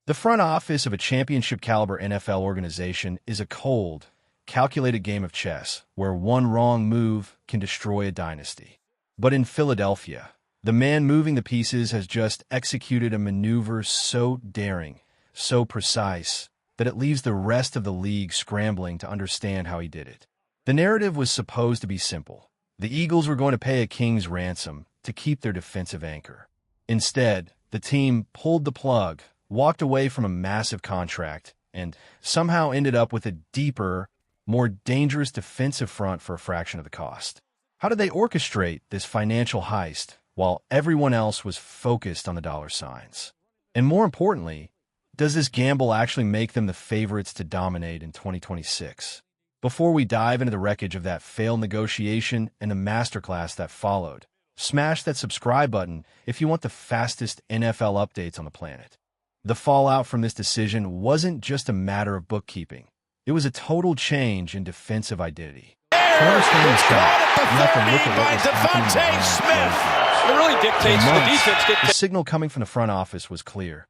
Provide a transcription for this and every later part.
The front office of a championship-caliber NFL organization is a cold, calculated game of chess where one wrong move can destroy a dynasty. But in Philadelphia, the man moving the pieces has just executed a maneuver so daring, so precise, that it leaves the rest of the league scrambling to understand how he did it. The narrative was supposed to be simple. The Eagles were going to pay a king's ransom to keep their defensive anchor. Instead, the team pulled the plug, walked away from a massive contract, and somehow ended up with a deeper, more dangerous defensive front for a fraction of the cost. How did they orchestrate this financial heist while everyone else was focused on the dollar signs? And more importantly, does this gamble actually make them the favorites to dominate in 2026? Before we dive into the wreckage of that failed negotiation and the masterclass that followed, smash that subscribe button if you want the fastest NFL updates on the planet. The fallout from this decision wasn't just a matter of bookkeeping. It was a total change in defensive identity. To understand this guy, you have to look at what was happening behind It really dictates the defense. the signal coming from the front office was clear.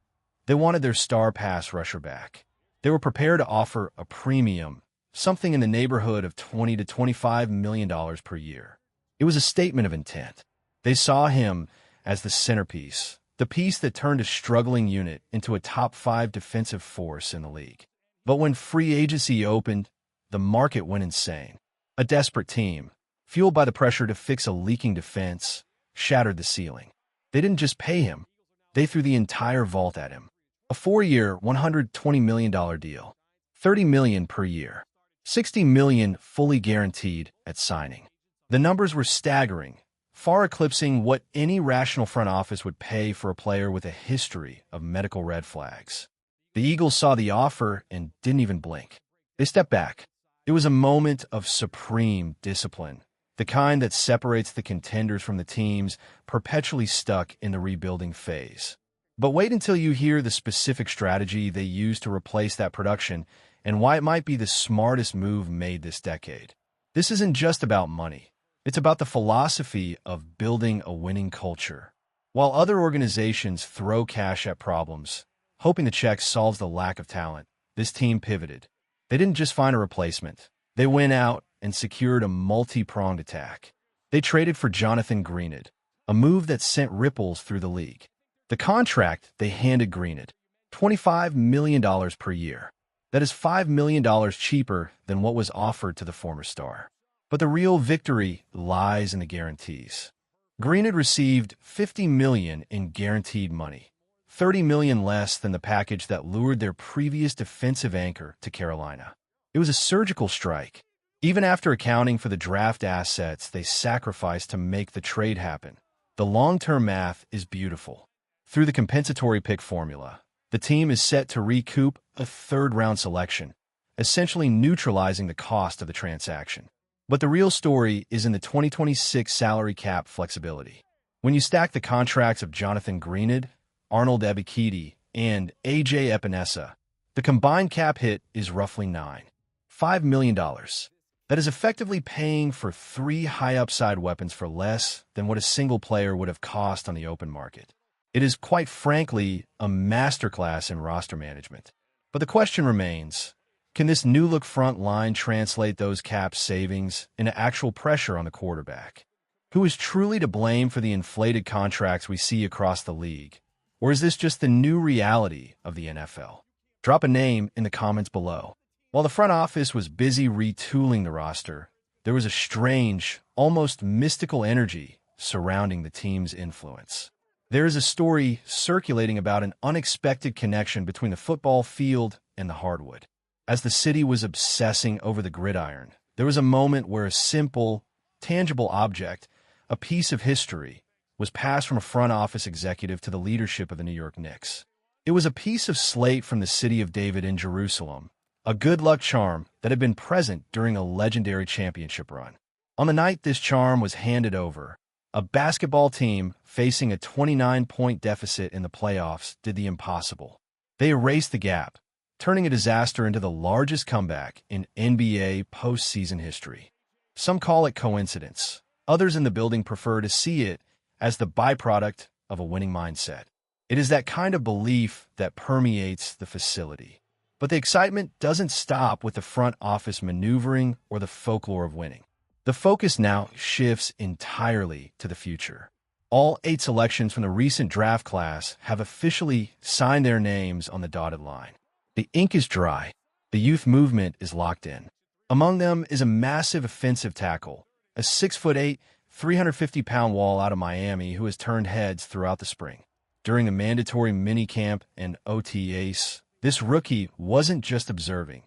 They wanted their star pass rusher back. They were prepared to offer a premium, something in the neighborhood of $20 to $25 million per year. It was a statement of intent. They saw him as the centerpiece, the piece that turned a struggling unit into a top-5 defensive force in the league. But when free agency opened, the market went insane. A desperate team, fueled by the pressure to fix a leaking defense, shattered the ceiling. They didn't just pay him. They threw the entire vault at him. A 4-year, $120 million deal, $30 million per year, $60 million fully guaranteed at signing. The numbers were staggering, far eclipsing what any rational front office would pay for a player with a history of medical red flags. The Eagles saw the offer and didn't even blink. They stepped back. It was a moment of supreme discipline, the kind that separates the contenders from the teams perpetually stuck in the rebuilding phase. But wait until you hear the specific strategy they used to replace that production and why it might be the smartest move made this decade. This isn't just about money. It's about the philosophy of building a winning culture. While other organizations throw cash at problems, hoping the check solves the lack of talent, this team pivoted. They didn't just find a replacement. They went out and secured a multi-pronged attack. They traded for Jonathan Greenid, a move that sent ripples through the league. The contract they handed Greenid, $25 million per year. That is $5 million cheaper than what was offered to the former star. But the real victory lies in the guarantees. Greenid received $50 million in guaranteed money, $30 million less than the package that lured their previous defensive anchor to Carolina. It was a surgical strike. Even after accounting for the draft assets they sacrificed to make the trade happen, the long-term math is beautiful. Through the compensatory pick formula, the team is set to recoup a third-round selection, essentially neutralizing the cost of the transaction. But the real story is in the 2026 salary cap flexibility. When you stack the contracts of Jonathan Greenid, Arnold Ebiketie, and A.J. Epinesa, the combined cap hit is roughly $5 million. That is effectively paying for 3 high-upside weapons for less than what a single player would have cost on the open market. It is, quite frankly, a masterclass in roster management. But the question remains, can this new-look front line translate those cap savings into actual pressure on the quarterback? Who is truly to blame for the inflated contracts we see across the league? Or is this just the new reality of the NFL? Drop a name in the comments below. While the front office was busy retooling the roster, there was a strange, almost mystical energy surrounding the team's influence. There is a story circulating about an unexpected connection between the football field and the hardwood. As the city was obsessing over the gridiron, there was a moment where a simple, tangible object, a piece of history, was passed from a front office executive to the leadership of the New York Knicks. It was a piece of slate from the city of David in Jerusalem, a good luck charm that had been present during a legendary championship run. On the night this charm was handed over, a basketball team facing a 29-point deficit in the playoffs did the impossible. They erased the gap, turning a disaster into the largest comeback in NBA postseason history. Some call it coincidence. Others in the building prefer to see it as the byproduct of a winning mindset. It is that kind of belief that permeates the facility. But the excitement doesn't stop with the front office maneuvering or the folklore of winning. The focus now shifts entirely to the future. All 8 selections from the recent draft class have officially signed their names on the dotted line. The ink is dry. The youth movement is locked in. Among them is a massive offensive tackle, a 6'8", 350-pound wall out of Miami who has turned heads throughout the spring. During the mandatory minicamp and OTAs, this rookie wasn't just observing.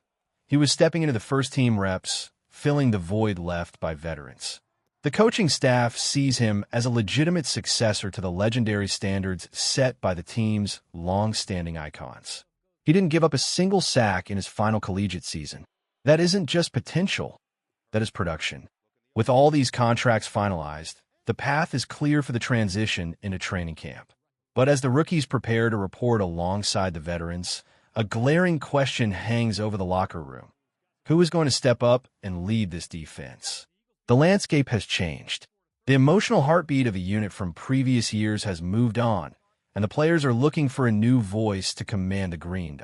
He was stepping into the first-team reps, filling the void left by veterans. The coaching staff sees him as a legitimate successor to the legendary standards set by the team's long-standing icons. He didn't give up a single sack in his final collegiate season. That isn't just potential, that is production. With all these contracts finalized, the path is clear for the transition into training camp. But as the rookies prepare to report alongside the veterans, a glaring question hangs over the locker room. Who is going to step up and lead this defense? The landscape has changed. The emotional heartbeat of a unit from previous years has moved on, and the players are looking for a new voice to command the green.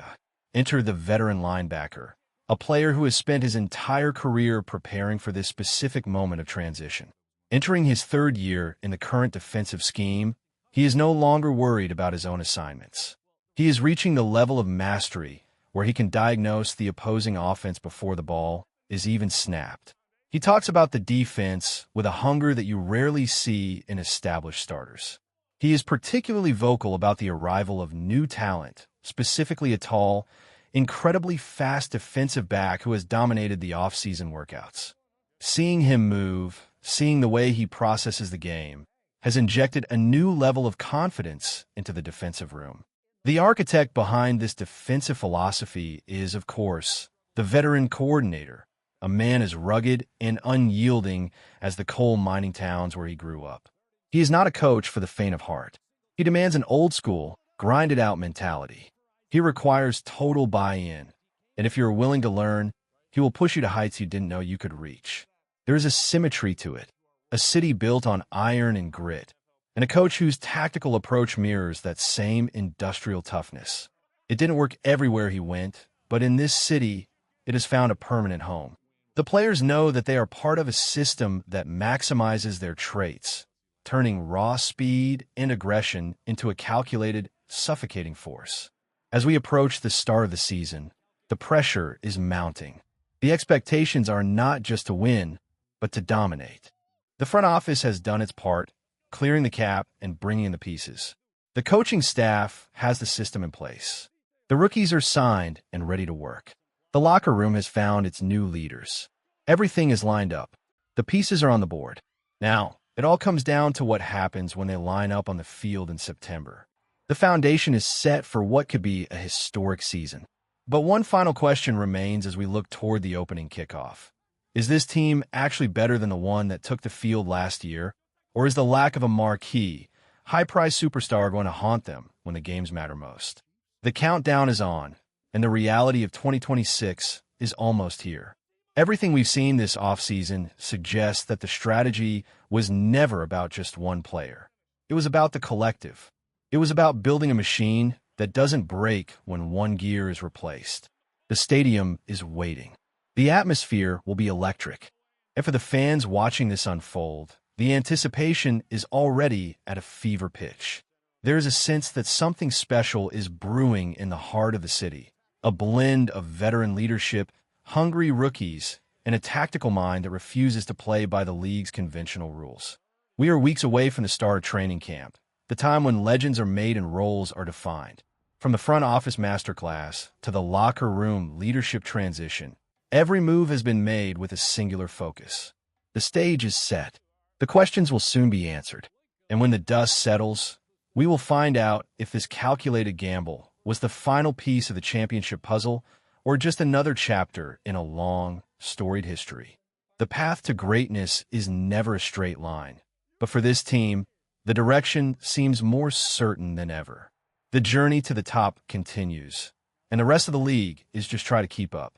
Enter the veteran linebacker, a player who has spent his entire career preparing for this specific moment of transition. Entering his 3rd year in the current defensive scheme, he is no longer worried about his own assignments. He is reaching the level of mastery where he can diagnose the opposing offense before the ball is even snapped. He talks about the defense with a hunger that you rarely see in established starters. He is particularly vocal about the arrival of new talent, specifically a tall, incredibly fast defensive back who has dominated the off-season workouts. Seeing him move, seeing the way he processes the game, has injected a new level of confidence into the defensive room. The architect behind this defensive philosophy is, of course, the veteran coordinator, a man as rugged and unyielding as the coal mining towns where he grew up. He is not a coach for the faint of heart. He demands an old-school, grinded-out mentality. He requires total buy-in, and if you're willing to learn, he will push you to heights you didn't know you could reach. There is a symmetry to it, a city built on iron and grit, and a coach whose tactical approach mirrors that same industrial toughness. It didn't work everywhere he went, but in this city, it has found a permanent home. The players know that they are part of a system that maximizes their traits, turning raw speed and aggression into a calculated, suffocating force. As we approach the start of the season, the pressure is mounting. The expectations are not just to win, but to dominate. The front office has done its part, clearing the cap and bringing in the pieces. The coaching staff has the system in place. The rookies are signed and ready to work. The locker room has found its new leaders. Everything is lined up. The pieces are on the board. Now, it all comes down to what happens when they line up on the field in September. The foundation is set for what could be a historic season. But one final question remains as we look toward the opening kickoff. Is this team actually better than the one that took the field last year? Or is the lack of a marquee, high-priced superstar going to haunt them when the games matter most? The countdown is on, and the reality of 2026 is almost here. Everything we've seen this offseason suggests that the strategy was never about just one player. It was about the collective. It was about building a machine that doesn't break when one gear is replaced. The stadium is waiting. The atmosphere will be electric. And for the fans watching this unfold, the anticipation is already at a fever pitch. There is a sense that something special is brewing in the heart of the city, a blend of veteran leadership, hungry rookies, and a tactical mind that refuses to play by the league's conventional rules. We are weeks away from the start of training camp, the time when legends are made and roles are defined. From the front office masterclass to the locker room leadership transition, every move has been made with a singular focus. The stage is set. The questions will soon be answered. And when the dust settles, we will find out if this calculated gamble was the final piece of the championship puzzle or just another chapter in a long, storied history. The path to greatness is never a straight line, but for this team, the direction seems more certain than ever. The journey to the top continues, and the rest of the league is just trying to keep up.